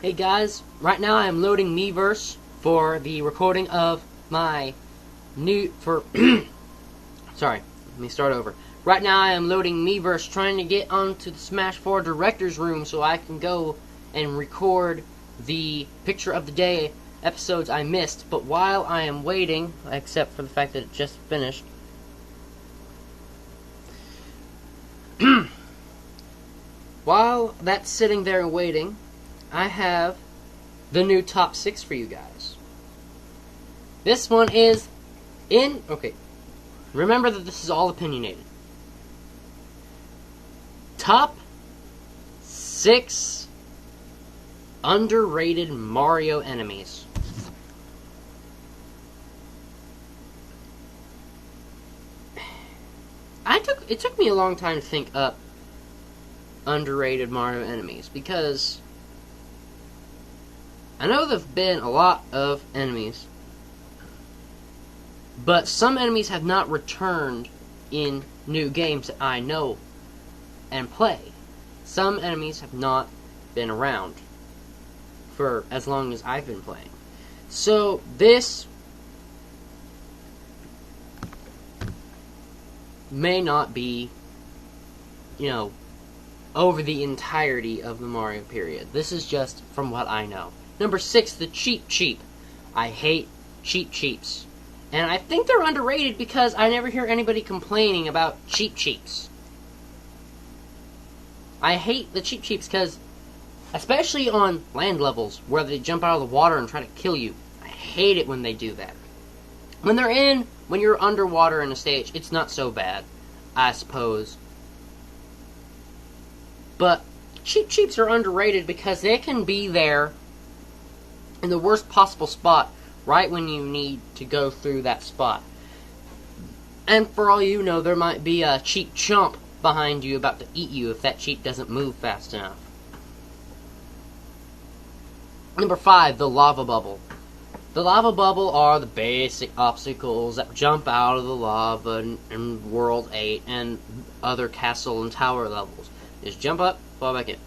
Hey guys, right now I am loading Miiverse for the recording of my new sorry, let me start over. Right now I am loading Miiverse, trying to get onto the Smash 4 director's room so I can go and record the Picture of the Day episodes I missed. But while I am waiting, except for the fact that it just finished, while that's sitting there and waiting, I have the new top 6 for you guys. This one is okay, remember that this is all opinionated. Top 6 underrated Mario enemies. It took me a long time to think up underrated Mario enemies, because I know there have been a lot of enemies, but some enemies have not returned in new games that I know and play. Some enemies have not been around for as long as I've been playing. So this may not be, over the entirety of the Mario period. This is just from what I know. Number 6, the Cheep Cheep. I hate Cheep Cheeps. And I think they're underrated because I never hear anybody complaining about Cheep Cheeps. I hate the Cheep Cheeps because, especially on land levels where they jump out of the water and try to kill you, I hate it when they do that. When you're underwater in a stage, it's not so bad, I suppose. But Cheep Cheeps are underrated because they can be there in the worst possible spot right when you need to go through that spot. And for all you know, there might be a Cheep Chomp behind you about to eat you if that Cheep doesn't move fast enough. Number 5, the Lava Bubble. The Lava Bubble are the basic obstacles that jump out of the lava in World 8 and other castle and tower levels. Just jump up, fall back in.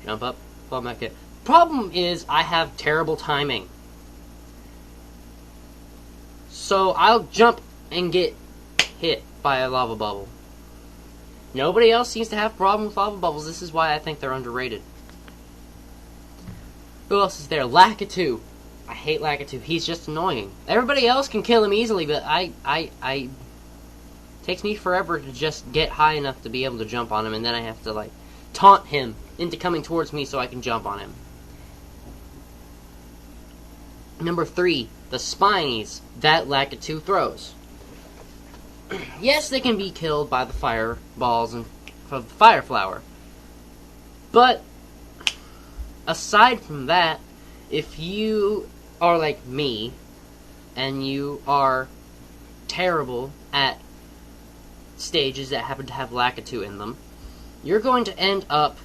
Jump up, fall back in. Problem is, I have terrible timing. So I'll jump and get hit by a lava bubble. Nobody else seems to have a problem with lava bubbles. This is why I think they're underrated. Who else is there? Lakitu. I hate Lakitu. He's just annoying. Everybody else can kill him easily, but I takes me forever to just get high enough to be able to jump on him, and then I have to, taunt him into coming towards me so I can jump on him. Number 3, the Spinies that Lakitu throws. Yes, they can be killed by the fireballs and the fire flower. But aside from that, if you are like me and you are terrible at stages that happen to have Lakitu in them, you're going to end up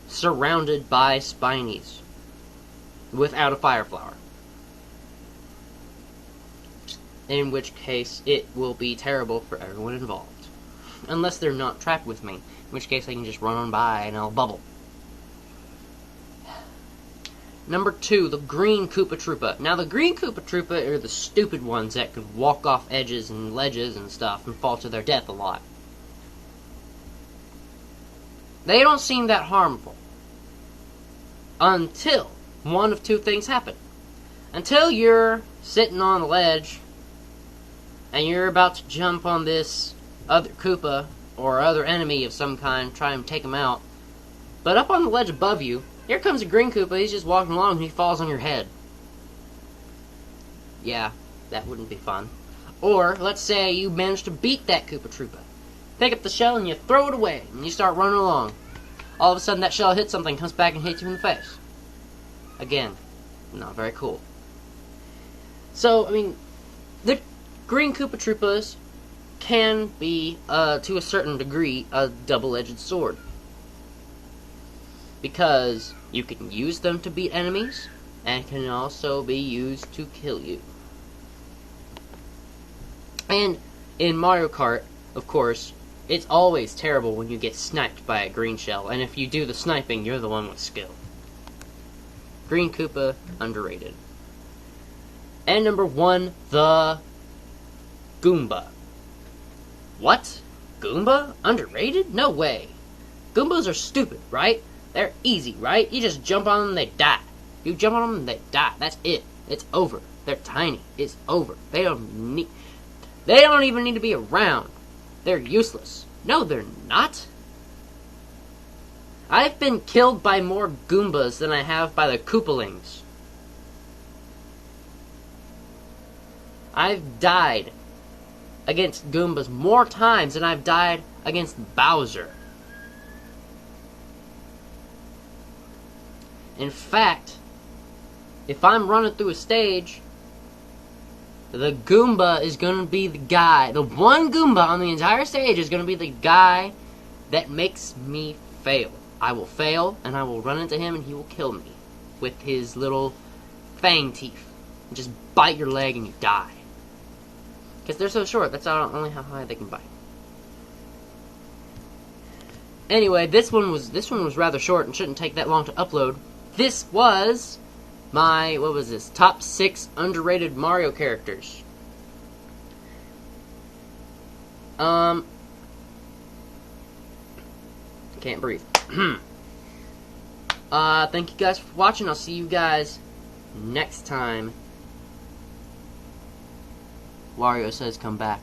surrounded by Spinies without a fire flower. In which case, it will be terrible for everyone involved. Unless they're not trapped with me, in which case I can just run on by and I'll bubble. Number 2, the Green Koopa Troopa. Now, the Green Koopa Troopa are the stupid ones that could walk off edges and ledges and stuff and fall to their death a lot. They don't seem that harmful. Until one of two things happen. Until you're sitting on the ledge and you're about to jump on this other Koopa or other enemy of some kind, try and take him out. But up on the ledge above you, here comes a Green Koopa. He's just walking along and he falls on your head. Yeah, that wouldn't be fun. Or, let's say you manage to beat that Koopa Troopa. Pick up the shell and you throw it away, and you start running along. All of a sudden that shell hits something, comes back and hits you in the face. Again, not very cool. So, the Green Koopa Troopas can be, to a certain degree, a double-edged sword. Because you can use them to beat enemies, and can also be used to kill you. And in Mario Kart, of course, it's always terrible when you get sniped by a green shell, and if you do the sniping, you're the one with skill. Green Koopa, underrated. And number 1, the Goomba. What? Goomba? Underrated? No way. Goombas are stupid, right? They're easy, right? You just jump on them, they die. You jump on them, they die. That's it. It's over. They're tiny. It's over. They don't even need to be around. They're useless. No, they're not. I've been killed by more Goombas than I have by the Koopalings. I've died against Goombas more times than I've died against Bowser. In fact, if I'm running through a stage, the Goomba is going to be the guy. The one Goomba on the entire stage is going to be the guy that makes me fail. I will fail, and I will run into him, and he will kill me with his little fang teeth. And just bite your leg, and you die. Because they're so short, that's only how high they can bite. Anyway, this one was rather short and shouldn't take that long to upload. This was my, top 6 underrated Mario characters. Can't breathe. Thank you guys for watching. I'll see you guys next time. Wario says come back.